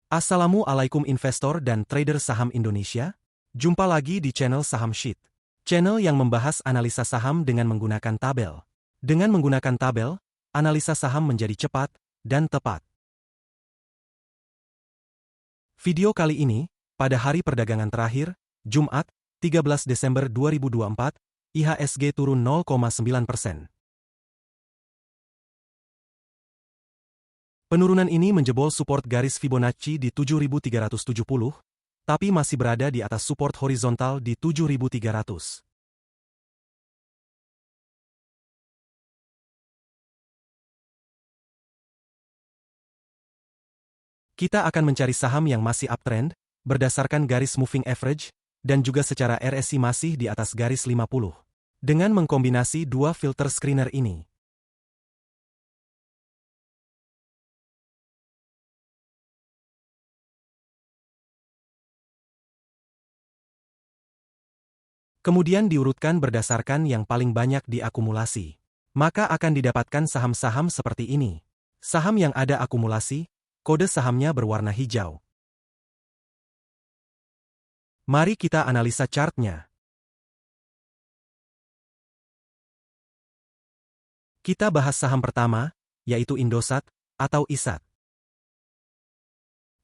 Assalamualaikum investor dan trader saham Indonesia. Jumpa lagi di channel Saham Sheet. Channel yang membahas analisa saham dengan menggunakan tabel. Dengan menggunakan tabel, analisa saham menjadi cepat dan tepat. Video kali ini, pada hari perdagangan terakhir, Jumat, 13 Desember 2024, IHSG turun 0,9%. Penurunan ini menjebol support garis Fibonacci di 7.370, tapi masih berada di atas support horizontal di 7.300. Kita akan mencari saham yang masih uptrend, berdasarkan garis moving average, dan juga secara RSI masih di atas garis 50. Dengan mengkombinasi dua filter screener ini. Kemudian diurutkan berdasarkan yang paling banyak diakumulasi. Maka akan didapatkan saham-saham seperti ini. Saham yang ada akumulasi, kode sahamnya berwarna hijau. Mari kita analisa chartnya. Kita bahas saham pertama, yaitu Indosat, atau ISAT.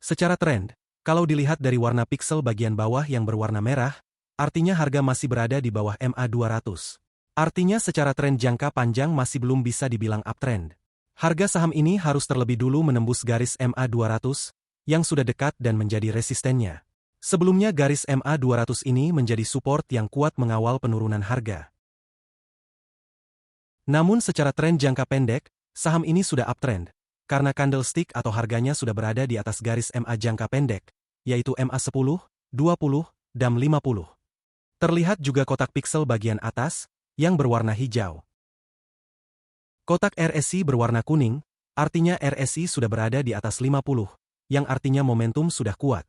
Secara trend, kalau dilihat dari warna pixel bagian bawah yang berwarna merah, artinya harga masih berada di bawah MA200. Artinya secara tren jangka panjang masih belum bisa dibilang uptrend. Harga saham ini harus terlebih dulu menembus garis MA200, yang sudah dekat dan menjadi resistennya. Sebelumnya garis MA200 ini menjadi support yang kuat mengawal penurunan harga. Namun secara tren jangka pendek, saham ini sudah uptrend, karena candlestick atau harganya sudah berada di atas garis MA jangka pendek, yaitu MA10, 20, dan 50. Terlihat juga kotak pixel bagian atas, yang berwarna hijau. Kotak RSI berwarna kuning, artinya RSI sudah berada di atas 50, yang artinya momentum sudah kuat.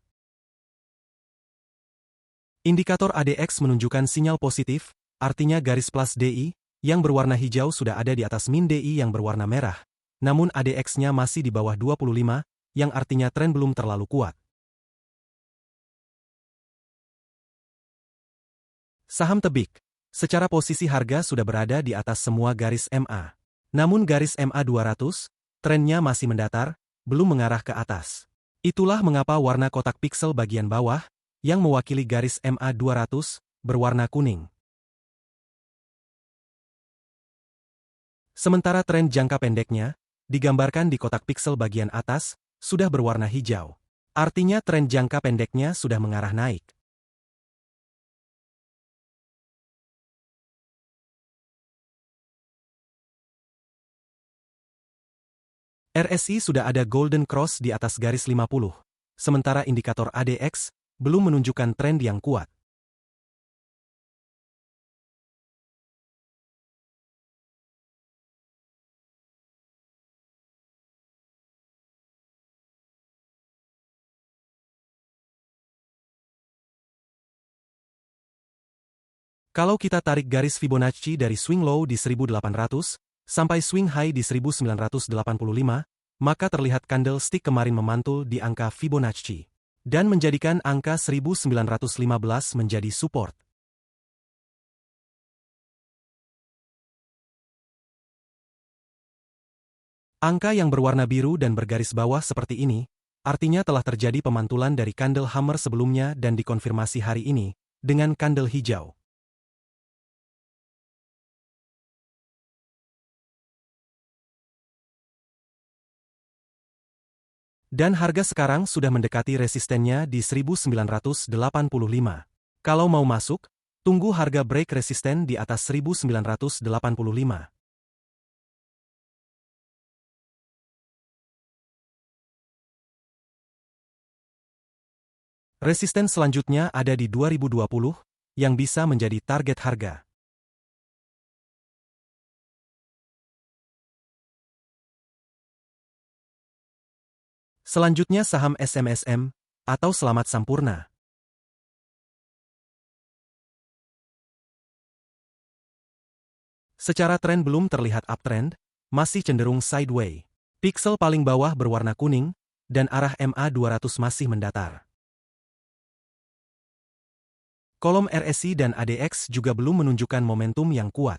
Indikator ADX menunjukkan sinyal positif, artinya garis plus DI, yang berwarna hijau sudah ada di atas min DI yang berwarna merah, namun ADX-nya masih di bawah 25, yang artinya tren belum terlalu kuat. Saham tebik. Secara posisi harga sudah berada di atas semua garis MA. Namun garis MA200, trennya masih mendatar, belum mengarah ke atas. Itulah mengapa warna kotak pixel bagian bawah, yang mewakili garis MA200, berwarna kuning. Sementara tren jangka pendeknya, digambarkan di kotak pixel bagian atas, sudah berwarna hijau. Artinya tren jangka pendeknya sudah mengarah naik. RSI sudah ada golden cross di atas garis 50, sementara indikator ADX belum menunjukkan tren yang kuat. Kalau kita tarik garis Fibonacci dari swing low di 1800, sampai swing high di 1985, maka terlihat candlestick kemarin memantul di angka Fibonacci, dan menjadikan angka 1915 menjadi support. Angka yang berwarna biru dan bergaris bawah seperti ini, artinya telah terjadi pemantulan dari candle hammer sebelumnya dan dikonfirmasi hari ini, dengan candle hijau. Dan harga sekarang sudah mendekati resistennya di 1985. Kalau mau masuk, tunggu harga break resisten di atas 1985. Resisten selanjutnya ada di 2020, yang bisa menjadi target harga. Selanjutnya saham SMSM, atau Selamat Sampurna. Secara tren belum terlihat uptrend, masih cenderung sideway. Pixel paling bawah berwarna kuning, dan arah MA200 masih mendatar. Kolom RSI dan ADX juga belum menunjukkan momentum yang kuat.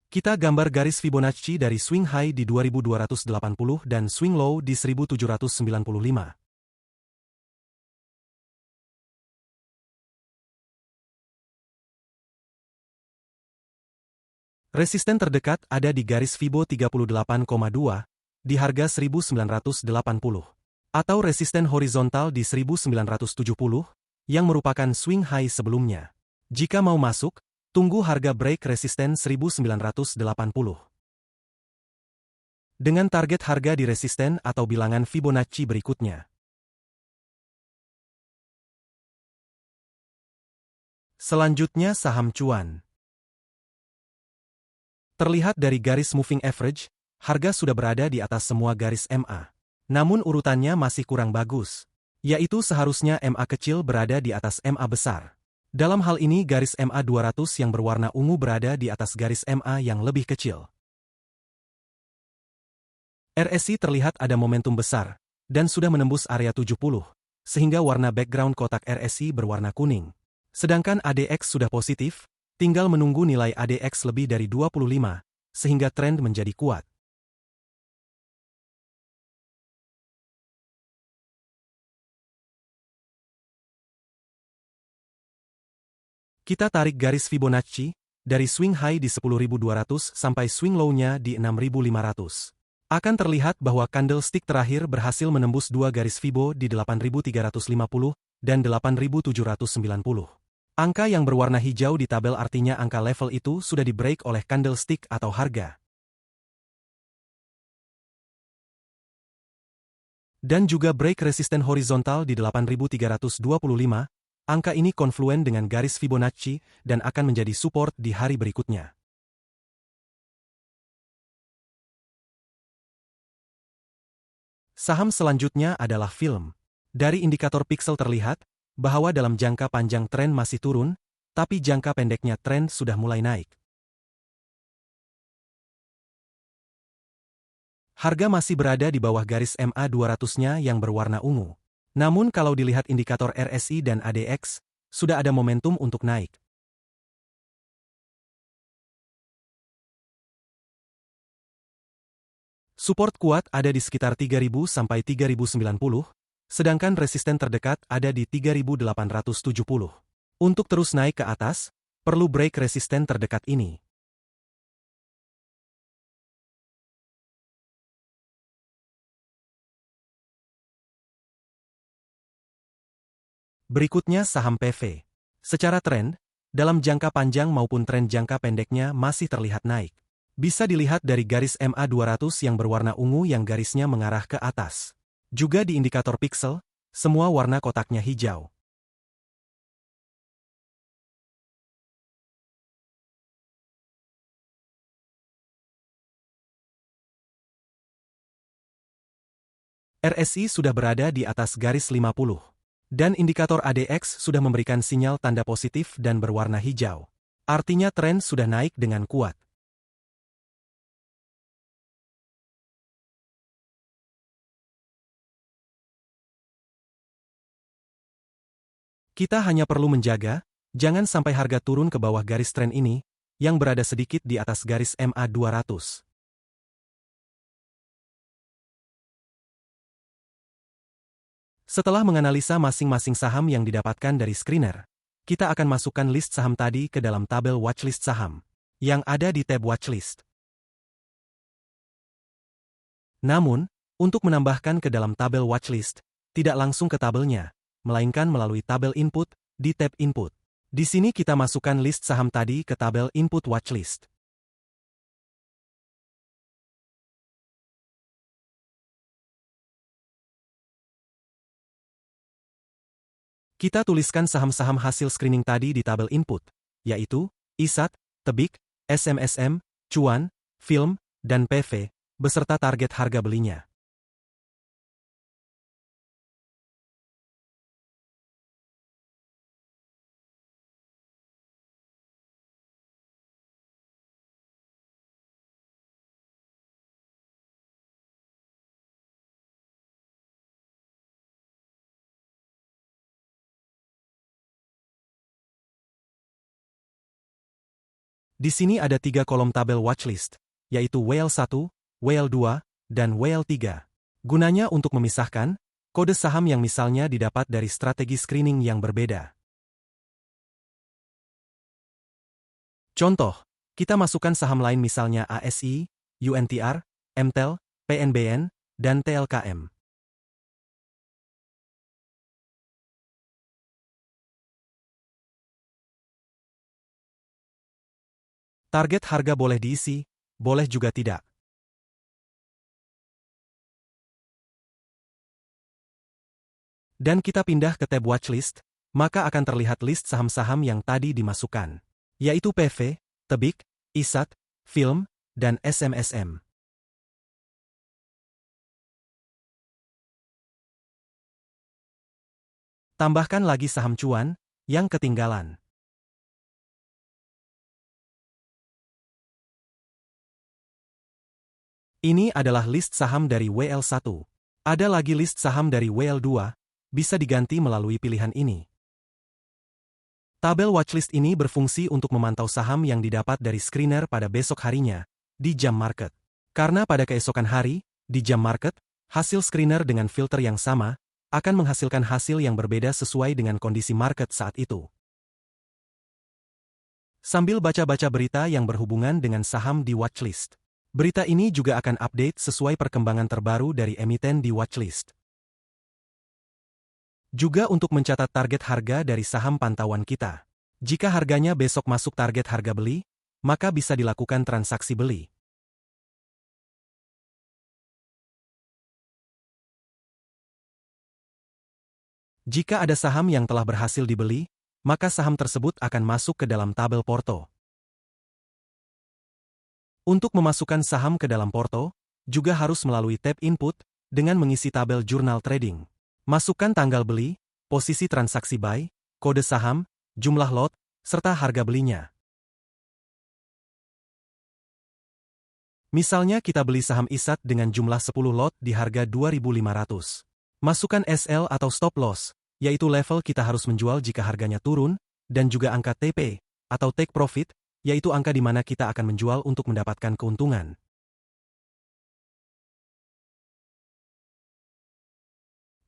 Kita gambar garis Fibonacci dari swing high di 2280 dan swing low di 1795. Resisten terdekat ada di garis Fibo 38,2 di harga 1980 atau resisten horizontal di 1970 yang merupakan swing high sebelumnya. Jika mau masuk, tunggu harga break resisten 1980. Dengan target harga di resisten atau bilangan Fibonacci berikutnya. Selanjutnya saham cuan. Terlihat dari garis moving average, harga sudah berada di atas semua garis MA. Namun urutannya masih kurang bagus. Yaitu seharusnya MA kecil berada di atas MA besar. Dalam hal ini garis MA200 yang berwarna ungu berada di atas garis MA yang lebih kecil. RSI terlihat ada momentum besar, dan sudah menembus area 70, sehingga warna background kotak RSI berwarna kuning. Sedangkan ADX sudah positif, tinggal menunggu nilai ADX lebih dari 25, sehingga tren menjadi kuat. Kita tarik garis Fibonacci, dari swing high di 10.200 sampai swing low-nya di 6.500. Akan terlihat bahwa candlestick terakhir berhasil menembus dua garis Fibo di 8.350 dan 8.790. Angka yang berwarna hijau di tabel artinya angka level itu sudah di-break oleh candlestick atau harga. Dan juga break resisten horizontal di 8.325, angka ini konfluen dengan garis Fibonacci dan akan menjadi support di hari berikutnya. Saham selanjutnya adalah film. Dari indikator pixel terlihat bahwa dalam jangka panjang tren masih turun, tapi jangka pendeknya tren sudah mulai naik. Harga masih berada di bawah garis MA200-nya yang berwarna ungu. Namun kalau dilihat indikator RSI dan ADX, sudah ada momentum untuk naik. Support kuat ada di sekitar 3.000 sampai 3.090, sedangkan resisten terdekat ada di 3.870. Untuk terus naik ke atas, perlu break resisten terdekat ini. Berikutnya saham PV. Secara tren, dalam jangka panjang maupun tren jangka pendeknya masih terlihat naik. Bisa dilihat dari garis MA200 yang berwarna ungu yang garisnya mengarah ke atas. Juga di indikator pixel, semua warna kotaknya hijau. RSI sudah berada di atas garis 50. Dan indikator ADX sudah memberikan sinyal tanda positif dan berwarna hijau. Artinya tren sudah naik dengan kuat. Kita hanya perlu menjaga, jangan sampai harga turun ke bawah garis tren ini, yang berada sedikit di atas garis MA200. Setelah menganalisa masing-masing saham yang didapatkan dari screener, kita akan masukkan list saham tadi ke dalam tabel watchlist saham, yang ada di tab watchlist. Namun, untuk menambahkan ke dalam tabel watchlist, tidak langsung ke tabelnya, melainkan melalui tabel input, di tab input. Di sini kita masukkan list saham tadi ke tabel input watchlist. Kita tuliskan saham-saham hasil screening tadi di tabel input, yaitu ISAT, Tebik, SMSM, Cuan, Film, dan PV, beserta target harga belinya. Di sini ada 3 kolom tabel watchlist, yaitu WL1, WL2, dan WL3. Gunanya untuk memisahkan kode saham yang misalnya didapat dari strategi screening yang berbeda. Contoh, kita masukkan saham lain misalnya ASI, UNTR, MTEL, PNBN, dan TLKM. Target harga boleh diisi, boleh juga tidak. Dan kita pindah ke tab watchlist, maka akan terlihat list saham-saham yang tadi dimasukkan, yaitu PV, Tebik, ISAT, Film, dan SMSM. Tambahkan lagi saham cuan yang ketinggalan. Ini adalah list saham dari WL1. Ada lagi list saham dari WL2, bisa diganti melalui pilihan ini. Tabel watchlist ini berfungsi untuk memantau saham yang didapat dari screener pada besok harinya, di jam market. Karena pada keesokan hari, di jam market, hasil screener dengan filter yang sama, akan menghasilkan hasil yang berbeda sesuai dengan kondisi market saat itu. Sambil baca-baca berita yang berhubungan dengan saham di watchlist. Berita ini juga akan update sesuai perkembangan terbaru dari emiten di watchlist. Juga untuk mencatat target harga dari saham pantauan kita. Jika harganya besok masuk target harga beli, maka bisa dilakukan transaksi beli. Jika ada saham yang telah berhasil dibeli, maka saham tersebut akan masuk ke dalam tabel porto. Untuk memasukkan saham ke dalam porto, juga harus melalui tab Input dengan mengisi tabel jurnal trading. Masukkan tanggal beli, posisi transaksi buy, kode saham, jumlah lot, serta harga belinya. Misalnya kita beli saham ISAT dengan jumlah 10 lot di harga 2.500. Masukkan SL atau stop loss, yaitu level kita harus menjual jika harganya turun, dan juga angka TP, atau take profit, yaitu angka di mana kita akan menjual untuk mendapatkan keuntungan.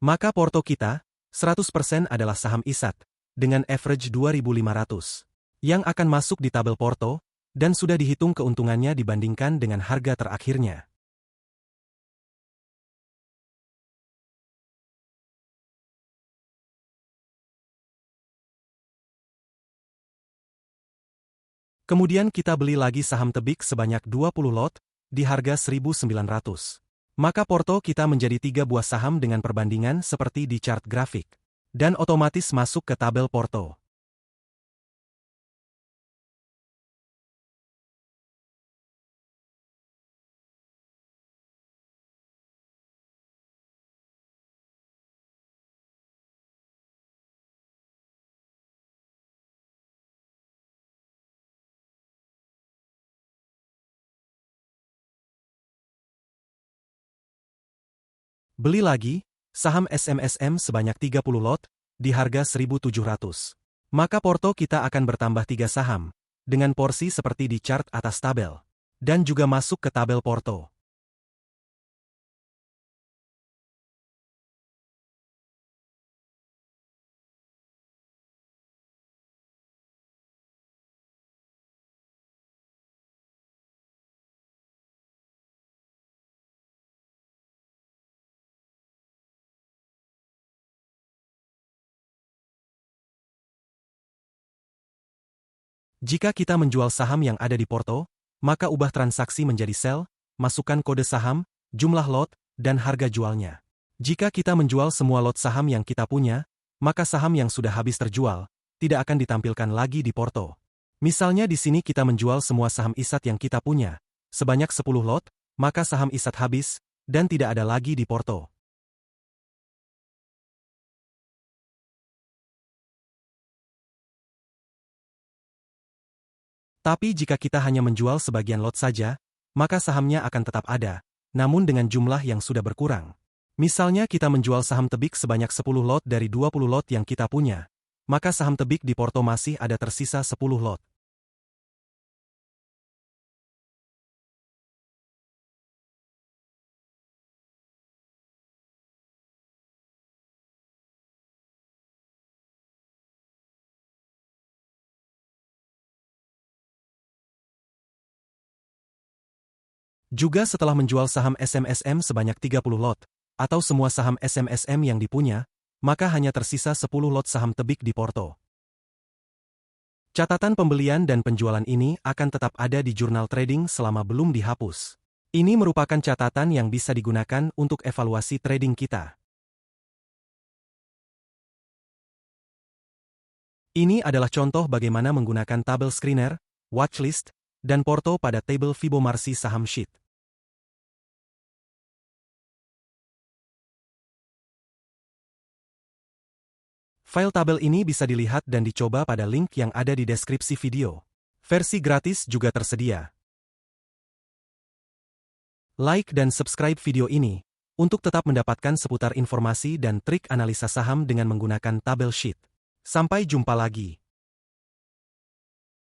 Maka porto kita, 100% adalah saham ISAT, dengan average 2.500, yang akan masuk di tabel porto, dan sudah dihitung keuntungannya dibandingkan dengan harga terakhirnya. Kemudian kita beli lagi saham Tebik sebanyak 20 lot, di harga 1.900. Maka porto kita menjadi 3 buah saham dengan perbandingan seperti di chart grafik. Dan otomatis masuk ke tabel porto. Beli lagi, saham SMSM sebanyak 30 lot, di harga 1.700. Maka porto kita akan bertambah 3 saham, dengan porsi seperti di chart atas tabel. Dan juga masuk ke tabel porto. Jika kita menjual saham yang ada di porto, maka ubah transaksi menjadi sell, masukkan kode saham, jumlah lot, dan harga jualnya. Jika kita menjual semua lot saham yang kita punya, maka saham yang sudah habis terjual, tidak akan ditampilkan lagi di porto. Misalnya di sini kita menjual semua saham ISAT yang kita punya, sebanyak 10 lot, maka saham ISAT habis, dan tidak ada lagi di porto. Tapi jika kita hanya menjual sebagian lot saja, maka sahamnya akan tetap ada, namun dengan jumlah yang sudah berkurang. Misalnya kita menjual saham Tebik sebanyak 10 lot dari 20 lot yang kita punya, maka saham Tebik di porto masih ada tersisa 10 lot. Juga setelah menjual saham SMSM sebanyak 30 lot, atau semua saham SMSM yang dipunya, maka hanya tersisa 10 lot saham Tebik di Porto. Catatan pembelian dan penjualan ini akan tetap ada di jurnal trading selama belum dihapus. Ini merupakan catatan yang bisa digunakan untuk evaluasi trading kita. Ini adalah contoh bagaimana menggunakan tabel screener, watchlist, dan Porto pada tabel Fibonacci saham sheet. File tabel ini bisa dilihat dan dicoba pada link yang ada di deskripsi video. Versi gratis juga tersedia. Like dan subscribe video ini untuk tetap mendapatkan seputar informasi dan trik analisa saham dengan menggunakan tabel sheet. Sampai jumpa lagi.